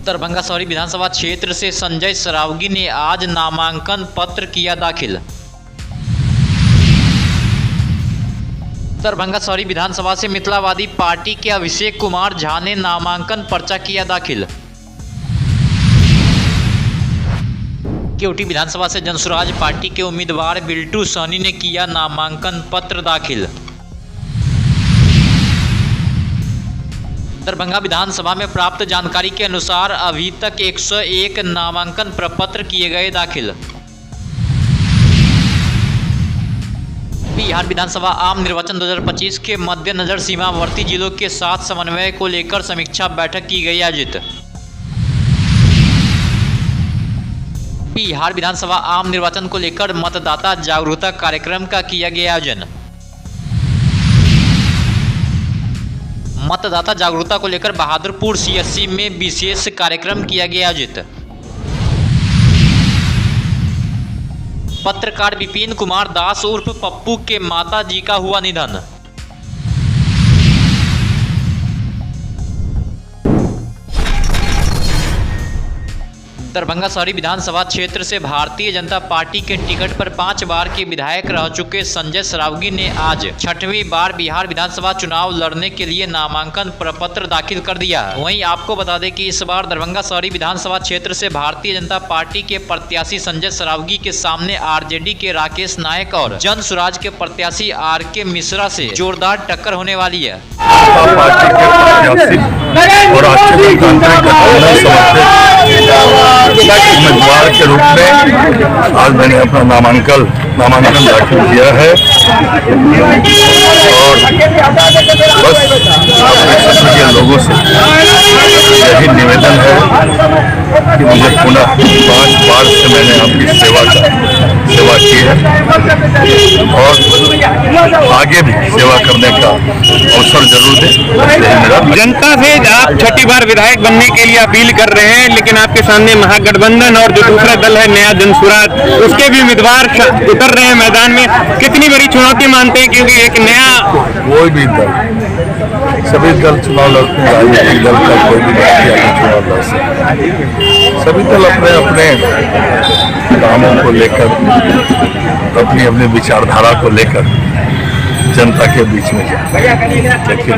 दरभंगा शहरी विधानसभा क्षेत्र से संजय सरावगी ने आज नामांकन पत्र किया दाखिल। दरभंगा शहरी विधानसभा से मिथिलावादी पार्टी के अभिषेक कुमार झा ने नामांकन पर्चा किया दाखिल। केवटी विधानसभा से जनसुराज पार्टी के उम्मीदवार बिल्टू सहनी ने किया नामांकन पत्र दाखिल। दरभंगा विधानसभा में प्राप्त जानकारी के अनुसार अभी तक 101 नामांकन प्रपत्र किए गए दाखिल। बिहार विधानसभा आम निर्वाचन 2025 के मद्देनजर सीमावर्ती जिलों के साथ समन्वय को लेकर समीक्षा बैठक की गई आयोजित। बिहार विधानसभा आम निर्वाचन को लेकर मतदाता जागरूकता कार्यक्रम का किया गया आयोजन। मतदाता जागरूकता को लेकर बहादुरपुर सीएससी में विशेष कार्यक्रम किया गया आयोजित। पत्रकार विपिन कुमार दास उर्फ पप्पू के माता जी का हुआ निधन। दरभंगा शहरी विधानसभा क्षेत्र से भारतीय जनता पार्टी के टिकट पर 5 बार के विधायक रह चुके संजय सरावगी ने आज 6वीं बार बिहार विधानसभा चुनाव लड़ने के लिए नामांकन प्रपत्र दाखिल कर दिया। वहीं आपको बता दें कि इस बार दरभंगा शहरी विधानसभा क्षेत्र से भारतीय जनता पार्टी के प्रत्याशी संजय सरावगी के सामने आरजेडी के राकेश नायक और जनसुराज के प्रत्याशी आरके मिश्रा से जोरदार टक्कर होने वाली है। उम्मीदवार के रूप में आज मैंने अपना नामांकन दाखिल किया है और बस अपने क्षेत्र के लोगों से यही निवेदन है कि मुझे पुनः 5 बार से मैंने आपकी सेवा की है और आगे भी सेवा करने का अवसर जरूर दें। जनता से आप 6ठी बार विधायक बनने के लिए अपील कर रहे हैं, लेकिन आपके सामने महागठबंधन और जो दूसरा दल है नया जनसुराज, उसके भी उम्मीदवार उतर रहे हैं मैदान में। कितनी बड़ी चुनौती मानते हैं, क्योंकि एक नया कोई भी दल, सभी दल चुनाव लड़ते हैं, राजनीतिक दल का कोई भी चुनाव लड़ सकता है। सभी दल अपने अपने कामों को लेकर, अपनी अपनी विचारधारा को लेकर जनता के बीच में जाए, लेकिन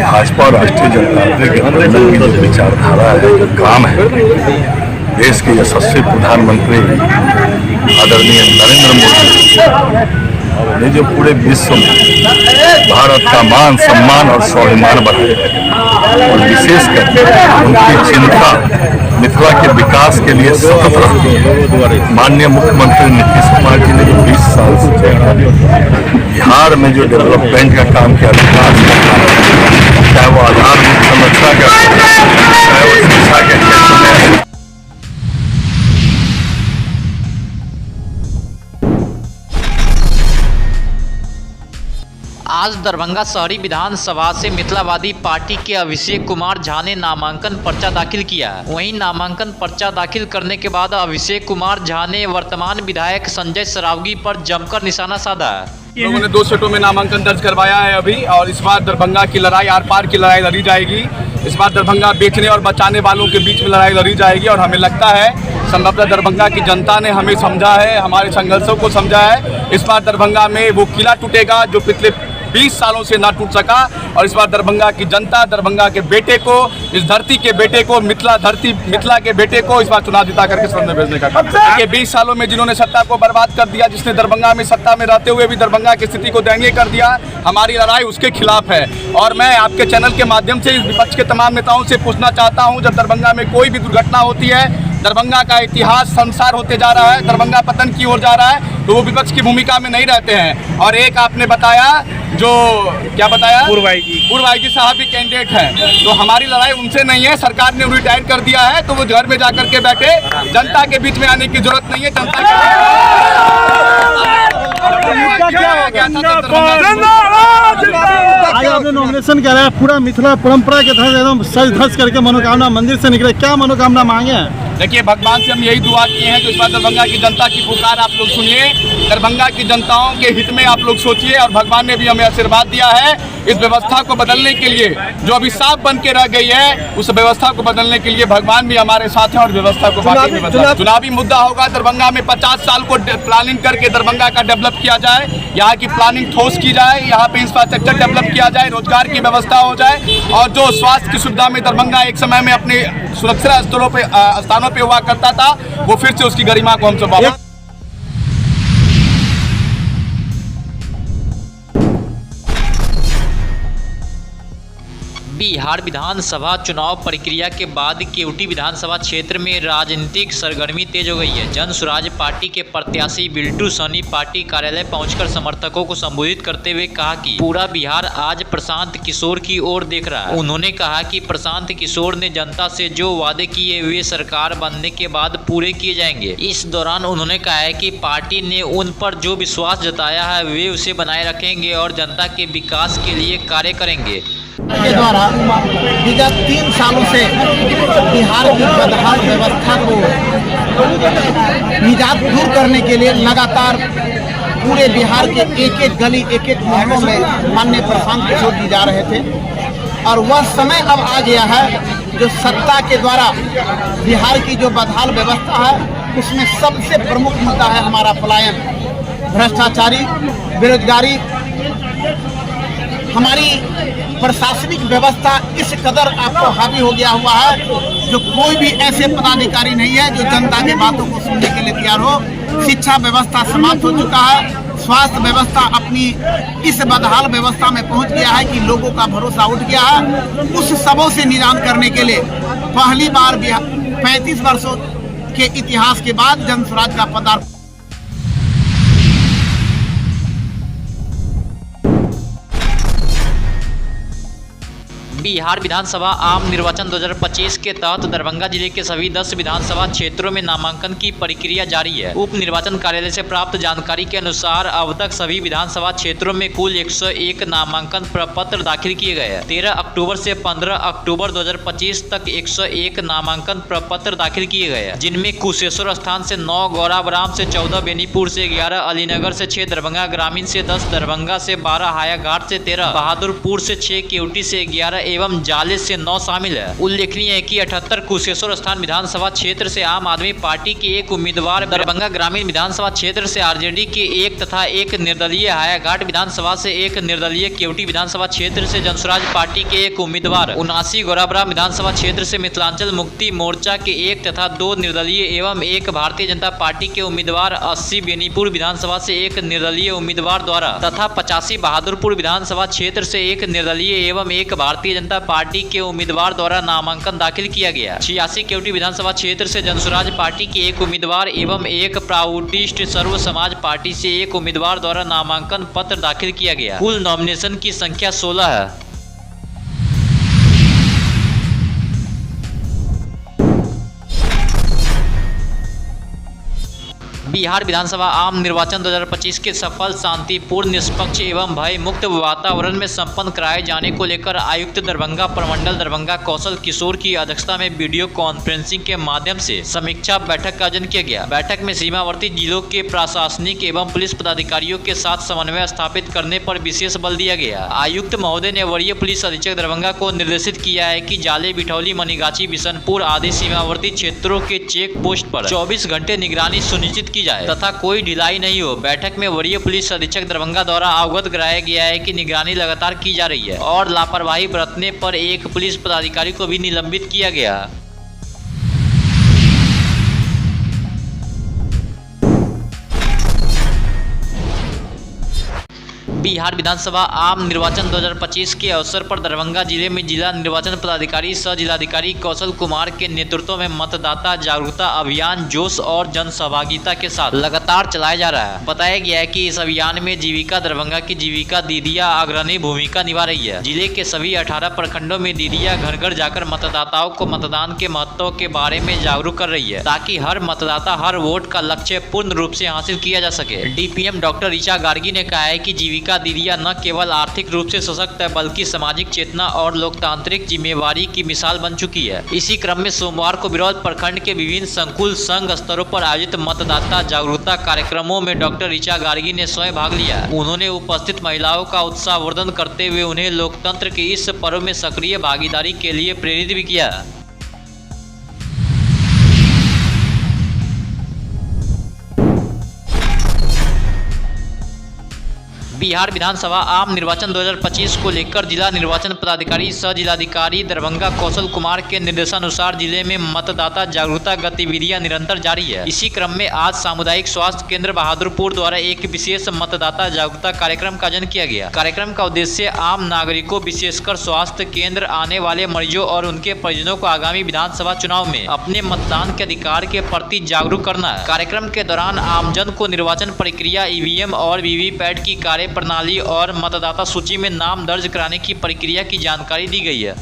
भाजपा राष्ट्रीय जनतांत्रिक गठबंधन की जो विचारधारा है, जो काम है, देश के यशस्वी प्रधानमंत्री आदरणीय नरेंद्र मोदी ने जो पूरे विश्व में भारत का मान सम्मान और स्वाभिमान बढ़ाया और विशेषकर उनकी चिंता मिथिला के विकास के लिए सतत रहती है। माननीय मुख्यमंत्री नीतीश कुमार जी ने जो 20 साल से बिहार में जो डेवलपमेंट का काम किया, विकास का काम, चाहे वो आधारभूत संरचना का, चाहे वो शिक्षा के क्षेत्र में। आज दरभंगा शहरी विधानसभा से मिथिलावादी पार्टी के अभिषेक कुमार झा ने नामांकन पर्चा दाखिल किया। वहीं नामांकन पर्चा दाखिल करने के बाद अभिषेक कुमार झा ने वर्तमान विधायक संजय सरावगी पर जमकर निशाना साधा। लोगों ने 2 सेटों में नामांकन दर्ज करवाया है अभी, और इस बार दरभंगा की लड़ाई आर पार की लड़ाई लड़ी जाएगी। इस बार दरभंगा बेचने और बचाने वालों के बीच में लड़ाई लड़ी जाएगी, और हमें लगता है संभवतः दरभंगा की जनता ने हमें समझा है, हमारे संघर्षों को समझा है। इस बार दरभंगा में वो किला टूटेगा जो पिछले 20 सालों से ना टूट सका, और इस बार दरभंगा की जनता दरभंगा के बेटे को, इस धरती के बेटे को, मिथिला के बेटे को इस बार चुनाव जिता करके सदन में भेजने का काम है। 20 सालों में जिन्होंने सत्ता को बर्बाद कर दिया, जिसने दरभंगा में सत्ता में रहते हुए भी दरभंगा की स्थिति को दयनीय कर दिया, हमारी लड़ाई उसके खिलाफ है। और मैं आपके चैनल के माध्यम से इस विपक्ष के तमाम नेताओं से पूछना चाहता हूँ, जब दरभंगा में कोई भी दुर्घटना होती है, दरभंगा का इतिहास संसार होते जा रहा है, दरभंगा पतन की ओर जा रहा है, तो वो विपक्ष की भूमिका में नहीं रहते हैं। और एक आपने बताया, जो क्या बताया, पूर्व आईजी साहब भी कैंडिडेट हैं, तो हमारी लड़ाई उनसे नहीं है। सरकार ने रिटायर कर दिया है, तो वो घर में जाकर के बैठे, जनता के बीच में आने की जरूरत नहीं है। जनता आज आपने नॉमिनेशन कराया, पूरा मिथिला परंपरा के तहत एकदम सज धज करके मनोकामना मंदिर से निकले, क्या मनोकामना मांगे हैं? देखिए, भगवान से हम यही दुआ किए हैं कि इस बार दरभंगा की जनता की पुकार आप लोग सुनिए, दरभंगा की जनताओं के हित में आप लोग सोचिए, और भगवान ने भी हमें आशीर्वाद दिया है इस व्यवस्था को बदलने के लिए। जो अभी साफ बन के रह गई है, उस व्यवस्था को बदलने के लिए भगवान भी हमारे साथ है और व्यवस्था को बाकी भी बदला। चुनावी मुद्दा होगा दरभंगा में, 50 साल को प्लानिंग करके दरभंगा का डेवलप किया जाए, यहाँ की प्लानिंग ठोस की जाए, यहाँ पे इंफ्रास्ट्रक्चर डेवलप किया जाए, रोजगार की व्यवस्था हो जाए, और जो स्वास्थ्य की सुविधा में दरभंगा एक समय में अपने सुरक्षा स्थानों पे हुआ करता था, वो फिर से उसकी गरिमा को हम सब वापस। बिहार विधानसभा चुनाव प्रक्रिया के बाद केवटी विधानसभा क्षेत्र में राजनीतिक सरगर्मी तेज हो गई है। जन स्वराज पार्टी के प्रत्याशी बिल्टू सनी पार्टी कार्यालय पहुंचकर समर्थकों को संबोधित करते हुए कहा कि पूरा बिहार आज प्रशांत किशोर की ओर देख रहा है। उन्होंने कहा कि प्रशांत किशोर ने जनता से जो वादे किए वे सरकार बनने के बाद पूरे किए जाएंगे। इस दौरान उन्होंने कहा है कि पार्टी ने उन पर जो विश्वास जताया है वे उसे बनाए रखेंगे और जनता के विकास के लिए कार्य करेंगे। के द्वारा विगत 3 सालों से बिहार की बदहाल व्यवस्था को निजात दूर करने के लिए लगातार पूरे बिहार के एक एक गली एक एक मोहल्लों में माननीय प्रशांत किशोर जी जा रहे थे, और वह समय अब आ गया है जो सत्ता के द्वारा बिहार की जो बदहाल व्यवस्था है उसमें सबसे प्रमुख मुद्दा है हमारा पलायन, भ्रष्टाचारी, बेरोजगारी। हमारी प्रशासनिक व्यवस्था इस कदर आपको हावी हो गया हुआ है जो कोई भी ऐसे पदाधिकारी नहीं है जो जनता की बातों को सुनने के लिए तैयार हो। शिक्षा व्यवस्था समाप्त हो चुका है, स्वास्थ्य व्यवस्था अपनी इस बदहाल व्यवस्था में पहुंच गया है कि लोगों का भरोसा उठ गया है। उस सबों से निजात करने के लिए पहली बार 35 वर्षों के इतिहास के बाद जन स्वराज का पदार्पण। बिहार विधानसभा आम निर्वाचन 2025 के तहत दरभंगा जिले के सभी 10 विधानसभा क्षेत्रों में नामांकन की प्रक्रिया जारी है। उप निर्वाचन कार्यालय से प्राप्त जानकारी के अनुसार अब तक सभी विधानसभा क्षेत्रों में कुल 101 नामांकन प्रपत्र दाखिल किए गए हैं। 13 अक्टूबर से 15 अक्टूबर 2025 तक 101 नामांकन प्रपत्र दाखिल किए गए हैं, जिनमें कुशेश्वर स्थान से 9, गौराबराम से 14, बेनीपुर से 11, अलीनगर से 6, दरभंगा ग्रामीण से 10, दरभंगा से 12, हायाघाट से 13, बहादुरपुर से 6, केवटी से 11 एवं जाले से 9 शामिल है। उल्लेखनीय है कि 78 कुशेश्वर स्थान विधानसभा क्षेत्र से आम आदमी पार्टी के एक उम्मीदवार, दरभंगा ग्रामीण विधानसभा क्षेत्र से आरजेडी के 1 तथा 1 निर्दलीय, हायाघाट विधानसभा से 1 निर्दलीय, केवटी विधानसभा क्षेत्र से जनस्वराज पार्टी के 1 उम्मीदवार, 79 गौराबराम विधानसभा क्षेत्र से मिथिलांचल मुक्ति मोर्चा के 1 तथा 2 निर्दलीय एवं 1 भारतीय जनता पार्टी के उम्मीदवार, 80 बेनीपुर विधानसभा से 1 निर्दलीय उम्मीदवार द्वारा तथा 85 बहादुरपुर विधानसभा क्षेत्र से 1 निर्दलीय एवं 1 भारतीय जनता पार्टी के उम्मीदवार द्वारा नामांकन दाखिल किया गया। 86 केवटी विधानसभा क्षेत्र से जनस्वराज पार्टी के 1 उम्मीदवार एवं 1 प्राउडिस्ट सर्व समाज पार्टी से 1 उम्मीदवार द्वारा नामांकन पत्र दाखिल किया गया। कुल नॉमिनेशन की संख्या 16 है। बिहार विधानसभा आम निर्वाचन 2025 के सफल, शांतिपूर्ण, निष्पक्ष एवं भय मुक्त वातावरण में संपन्न कराए जाने को लेकर आयुक्त दरभंगा प्रमंडल दरभंगा कौशल किशोर की अध्यक्षता में वीडियो कॉन्फ्रेंसिंग के माध्यम से समीक्षा बैठक का आयोजन किया गया। बैठक में सीमावर्ती जिलों के प्रशासनिक एवं पुलिस पदाधिकारियों के साथ समन्वय स्थापित करने पर विशेष बल दिया गया। आयुक्त महोदय ने वरीय पुलिस अधीक्षक दरभंगा को निर्देशित किया है कि जाले, बिठौली, मनीगाछी, बिशनपुर आदि सीमावर्ती क्षेत्रों के चेक पोस्ट पर 24 घंटे निगरानी सुनिश्चित की जाए तथा कोई ढिलाई नहीं हो। बैठक में वरीय पुलिस अधीक्षक दरभंगा द्वारा अवगत कराया गया है कि निगरानी लगातार की जा रही है और लापरवाही बरतने पर 1 पुलिस पदाधिकारी को भी निलंबित किया गया। बिहार विधानसभा आम निर्वाचन 2025 के अवसर पर दरभंगा जिले में जिला निर्वाचन पदाधिकारी सह जिलाधिकारी कौशल कुमार के नेतृत्व में मतदाता जागरूकता अभियान जोश और जन सहभागिता के साथ लगातार चलाया जा रहा है। बताया गया है कि इस अभियान में जीविका दरभंगा की जीविका दीदियां अग्रणी भूमिका निभा रही है। जिले के सभी 18 प्रखंडों में दीदियां घर घर जाकर मतदाताओं को मतदान के महत्व के बारे में जागरूक कर रही है ताकि हर मतदाता हर वोट का लक्ष्य पूर्ण रूप से हासिल किया जा सके। DPM डॉक्टर ऋचा गार्गी ने कहा है कि जीविका दीदियां न केवल आर्थिक रूप से सशक्त है बल्कि सामाजिक चेतना और लोकतांत्रिक जिम्मेवारी की मिसाल बन चुकी है। इसी क्रम में सोमवार को बिरौल प्रखंड के विभिन्न संकुल संघ स्तरों पर आयोजित मतदाता जागरूकता कार्यक्रमों में डॉक्टर ऋचा गार्गी ने स्वयं भाग लिया। उन्होंने उपस्थित महिलाओं का उत्साहवर्धन करते हुए उन्हें लोकतंत्र के इस पर्व में सक्रिय भागीदारी के लिए प्रेरित भी किया। बिहार विधानसभा आम निर्वाचन 2025 को लेकर जिला निर्वाचन पदाधिकारी सह जिलाधिकारी दरभंगा कौशल कुमार के निर्देशानुसार जिले में मतदाता जागरूकता गतिविधियां निरंतर जारी है। इसी क्रम में आज सामुदायिक स्वास्थ्य केंद्र बहादुरपुर द्वारा एक विशेष मतदाता जागरूकता कार्यक्रम का आयोजन किया गया। कार्यक्रम का उद्देश्य आम नागरिकों विशेषकर स्वास्थ्य केंद्र आने वाले मरीजों और उनके परिजनों को आगामी विधानसभा चुनाव में अपने मतदान के अधिकार के प्रति जागरूक करना है। कार्यक्रम के दौरान आमजन को निर्वाचन प्रक्रिया, ईवीएम और वीवीपैट की कार्य प्रणाली और मतदाता सूची में नाम दर्ज कराने की प्रक्रिया की जानकारी दी गई है।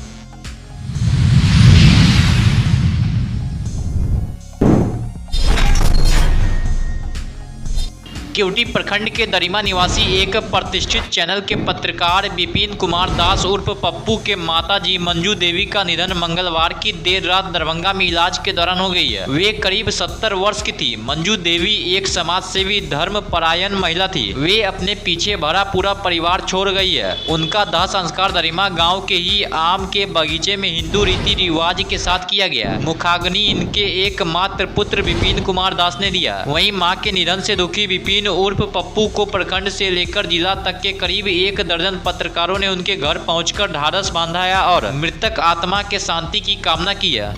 केवटी प्रखंड के दरिमा निवासी एक प्रतिष्ठित चैनल के पत्रकार विपिन कुमार दास उर्फ पप्पू के माताजी मंजू देवी का निधन मंगलवार की देर रात दरभंगा में इलाज के दौरान हो गई है। वे करीब 70 वर्ष की थी। मंजू देवी एक समाजसेवी धर्मपरायण महिला थी। वे अपने पीछे भरा पूरा परिवार छोड़ गई है। उनका दाह संस्कार दरिमा गाँव के ही आम के बगीचे में हिंदू रीति रिवाज के साथ किया गया। मुखाग्नि इनके एकमात्र पुत्र विपिन कुमार दास ने दिया। वहीं मां के निधन से दुखी विपिन उर्फ पप्पू को प्रखंड से लेकर जिला तक के करीब 1 दर्जन पत्रकारों ने उनके घर पहुंचकर ढाढ़स बांधा और मृतक आत्मा के शांति की कामना की है।